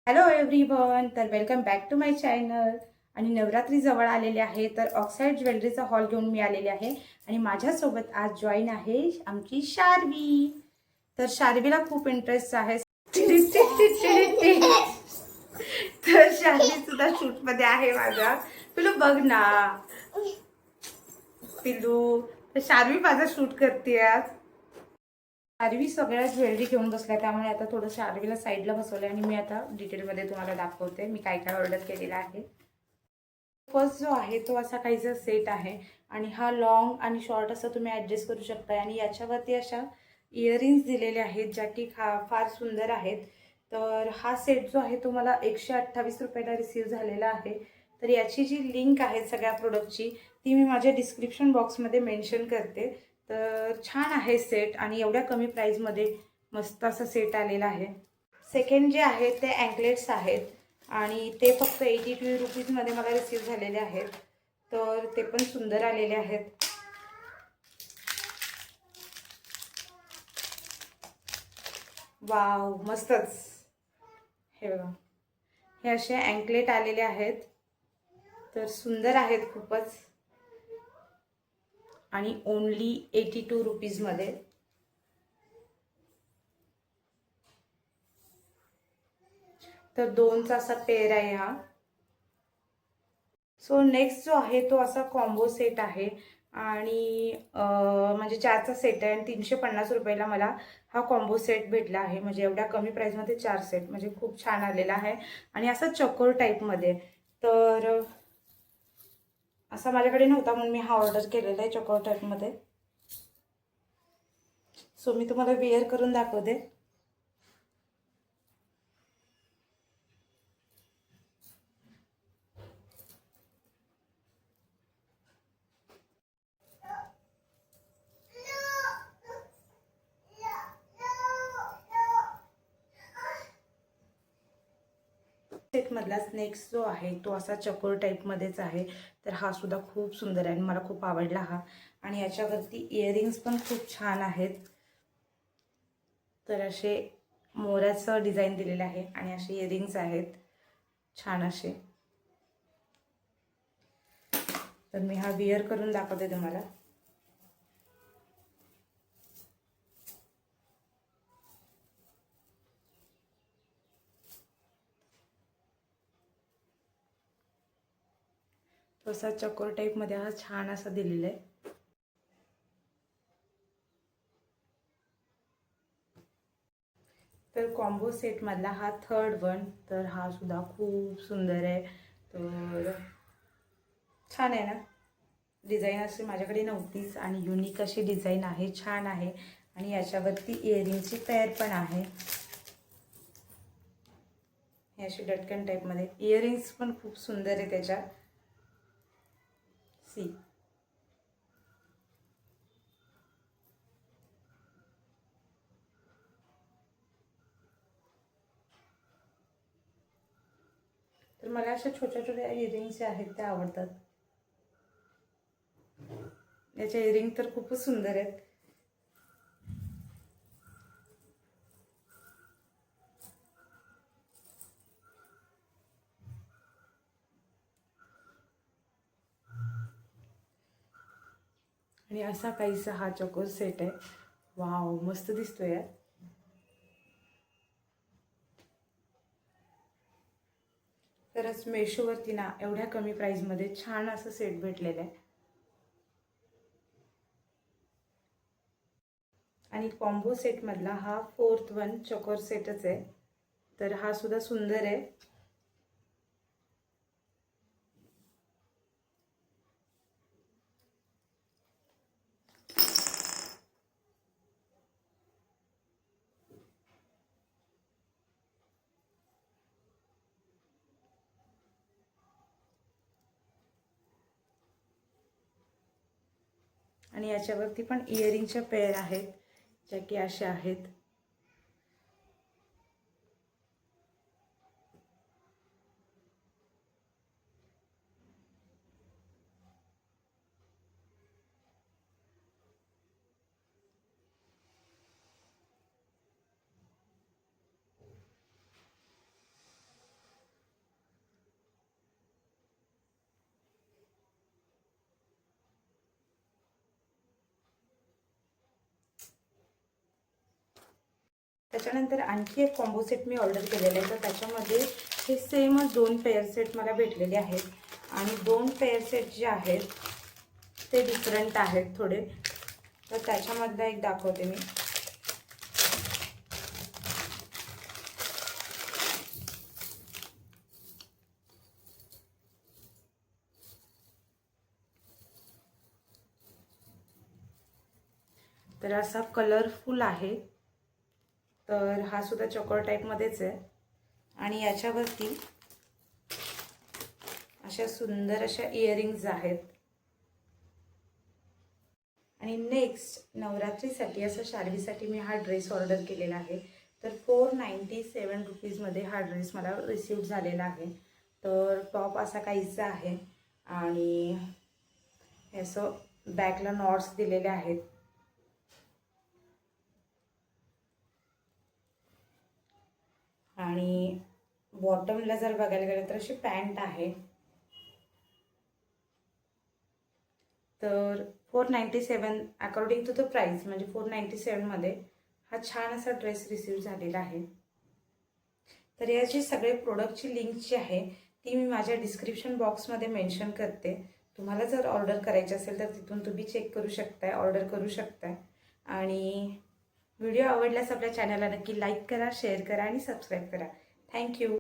Hello everyone, तर welcome back to my channel. आणि नवरात्री जवळ आलेले आहे, तर ऑक्साईड ज्वेलरीचा हॉल घेऊन मी आलेले आहे. आणि माझ्यासोबत आज जॉईन आहे आमची शार्वी. तर शार्वीला खूप इंटरेस्ट आहे. तर शार्वी सुद्धा शूटमध्ये आहे माझा. पिलू बघ ना, पिलू. तर शार्वी माझा शूट करते आज. शार्वी सगळ्या ज्वेलरी घेऊन बसल्या, त्यामुळे आता थोडं शार्वीला साईडला बसवलं आणि मी आता डिटेलमध्ये तुम्हाला दाखवते मी काय काय ऑर्डर केलेला आहे. फर्स्ट जो आहे तो असा काहीचा सेट आहे आणि हा लॉंग आणि शॉर्ट असं तुम्ही ॲडजस्ट करू शकता. आणि याच्यावरती अशा इयरिंग्स दिलेले आहेत ज्या की फार सुंदर आहेत. तर हा सेट जो आहे तो मला 128 रुपयाला रिसीव झालेला आहे. तर याची जी लिंक आहे सगळ्या प्रोडक्टची ती मी माझ्या डिस्क्रिप्शन बॉक्समध्ये मेन्शन करते. तर छान आहे सेट आणि एवढ्या कमी प्राईजमध्ये मस्त असा सेट आलेला आहे. सेकंड जे आहे ते अँकलेट्स आहेत आणि ते फक्त 82 रुपीजमध्ये मला रिसीव झालेले आहेत. तर ते पण सुंदर आलेले आहेत. वाव, मस्तच. हे बघा, हे असे अँकलेट आलेले आहेत. तर सुंदर आहेत खूपच. आणि ओनली 82 रुपीजमध्ये. तर दोनचा असा पेअर आहे हा. सो नेक्स्ट जो आहे तो असा कॉम्बो सेट आहे आणि म्हणजे चारचा सेट आहे आणि 350 रुपयाला मला हा कॉम्बो सेट भेटला आहे. म्हणजे एवढ्या कमी प्राईजमध्ये 4 सेट म्हणजे खूप छान आलेला आहे. आणि असा चकोर टाईपमध्ये. तर असा माझ्याकडे नव्हता म्हणून मी हा ऑर्डर केलेला आहे चकोर टाईपमध्ये. सो मी तुम्हाला वेअर करून दाखवते. सेटमधलाच नेक्स्ट जो आहे तो असा चकोर टाईपमध्येच आहे. तर हा सुद्धा खूप सुंदर आहे आणि मला खूप आवडला हा. आणि याच्यावरती इयरिंग्स पण खूप छान आहेत. तर असे मोराचं डिझाईन दिलेलं आहे आणि असे इयरिंग्स आहेत छान असे. तर मी हा विअर करून दाखवते तुम्हाला. तसा चकोर टाईपमध्ये हा छान असा दिलेला आहे. तर कॉम्बो सेटमधला हा थर्ड वन. तर हा सुद्धा खूप सुंदर आहे. तर छान आहे ना. डिझाईन अशी माझ्याकडे नव्हतीच आणि युनिक अशी डिझाईन आहे, छान आहे. आणि याच्यावरती इयरिंगची पेअर पण आहे. हे अशी डटकन टाईपमध्ये इयरिंग्स पण खूप सुंदर आहे त्याच्या. सी, तर मला अशा छोट्या छोट्या इयरिंग्स जे आहेत त्या आवडतात. याच्या इयरिंग तर खूपच सुंदर आहेत. आणि असा काहीसा हा चकोर सेट आहे. वाव, मस्त दिसतोय यार. तरच मेशोवरती ना एवढ्या कमी प्राईजमध्ये छान असं सेट भेटलेलं आहे. आणि कॉम्बो सेटमधला हा फोर्थ वन चकोर सेटच आहे. तर हा सुद्धा सुंदर आहे. आणि याच्यावरती पण इयरिंगच्या पेअर आहेत ज्या की अशा आहेत. त्याच्यानंतर आणखी एक कॉम्बो सेट मी ऑर्डर केलेला आहे, तर त्याच्यामध्ये हे सेमच 2 पेअर सेट मला भेटलेले आहेत आणि 2 पेअर सेट जे आहेत ते डिफरंट आहेत थोडे, तर त्याच्यामधला एक दाखवते मी. तर असा कलरफुल आहे, तर हा सुद्धा चॉकर टाईपमध्येच आहे आणि याच्यावरती अशा सुंदर अशा इयरिंग्ज आहेत. आणि नेक्स्ट नवरात्रीसाठी असं शार्वीसाठी मी हा ड्रेस ऑर्डर केलेला आहे. तर 497 रुपीजमध्ये हा ड्रेस मला रिसीव झालेला आहे. तर टॉप असा काहीचा आहे आणि असं बॅकला नॉट्स दिलेले आहेत आणि बॉटमला जर बघायला गेलं तर अशी पॅन्ट आहे. तर 497 अकॉर्डिंग टू द प्राईस, म्हणजे 497मध्ये हा छान असा ड्रेस रिसीव झालेला आहे. तर याची सगळे प्रोडक्टची लिंक जी आहे ती मी माझ्या डिस्क्रिप्शन बॉक्समध्ये मेन्शन करते. तुम्हाला जर ऑर्डर करायची असेल तर तिथून तुम्ही चेक करू शकताय, ऑर्डर करू शकताय. आणि व्हिडिओ आवडल्यास आपल्या चॅनलला नक्की लाईक करा, शेअर करा आणि सबस्क्राईब करा. थँक्यू.